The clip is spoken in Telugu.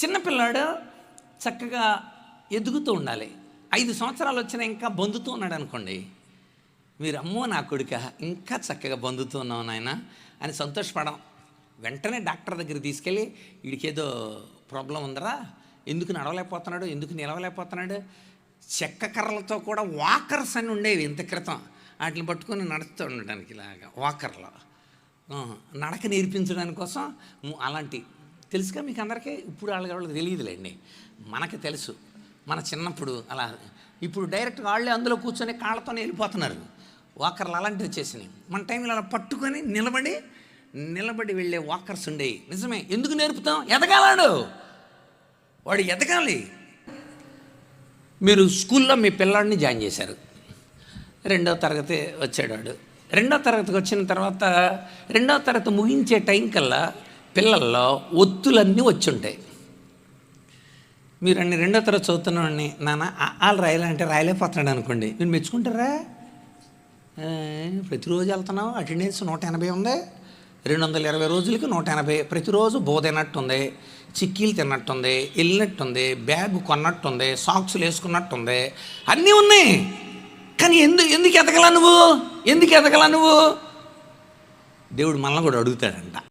చిన్నపిల్లాడు చక్కగా ఎదుగుతూ ఉండాలి. 5 సంవత్సరాలు వచ్చినా ఇంకా బొందుతూ ఉన్నాడు అనుకోండి, మీరు అమ్మో నా కొడుక ఇంకా చక్కగా బొందుతూ ఉన్నావు నాయన అని సంతోషపడం. వెంటనే డాక్టర్ దగ్గర తీసుకెళ్ళి వీడికేదో ప్రాబ్లం ఉందరా, ఎందుకు నడవలేకపోతున్నాడు, ఎందుకు నిలవలేకపోతున్నాడు. చెక్క కర్రలతో కూడా వాకర్స్ అని ఉండేవి ఇంత క్రితం, వాటిని పట్టుకొని నడుస్తూ ఉండడానికి ఇలాగా వాకర్లో నడక నేర్పించడానికి కోసం అలాంటి తెలుసుగా మీకు అందరికీ. ఇప్పుడు వాళ్ళకి తెలియదులేండి, మనకి తెలుసు. మన చిన్నప్పుడు అలా, ఇప్పుడు డైరెక్ట్గా వాళ్ళే అందులో కూర్చొని కాళ్ళతోనే వెళ్ళిపోతున్నారు. వాకర్లు అలాంటివి వచ్చేసినాయి. మన టైంలో అలా పట్టుకొని నిలబడి వెళ్ళే వాకర్స్ ఉండేవి. నిజమే, ఎందుకు నేర్పుతాం? ఎదగాలాడు, వాడు ఎదగాలి. మీరు స్కూల్లో మీ పిల్లాడిని జాయిన్ చేశారు, 2వ తరగతి వచ్చాడు వాడు. 2వ తరగతికి వచ్చిన తర్వాత 2వ తరగతి ముగించే టైం కల్లా పిల్లల్లో ఒత్తులన్నీ వచ్చి ఉంటాయి. మీరు అన్ని 2వ తరగతి చదువుతున్నాడిని నాన్న వాళ్ళు రాయాలంటే రాయలేకపోతున్నాడు అనుకోండి, మీరు మెచ్చుకుంటారా? ప్రతిరోజు వెళ్తున్నావు, అటెండెన్స్ 180 ఉంది, 220 రోజులకి 180, ప్రతిరోజు బోధ తిన్నట్టుంది, చిక్కీలు తిన్నట్టుంది, వెళ్ళినట్టుంది, బ్యాగ్ కొన్నట్టుంది, సాక్స్లు వేసుకున్నట్టుంది, అన్నీ ఉన్నాయి. కానీ ఎందుకు ఎదగలా నువ్వు? దేవుడు మనల్ని కూడా అడుగుతాడంట.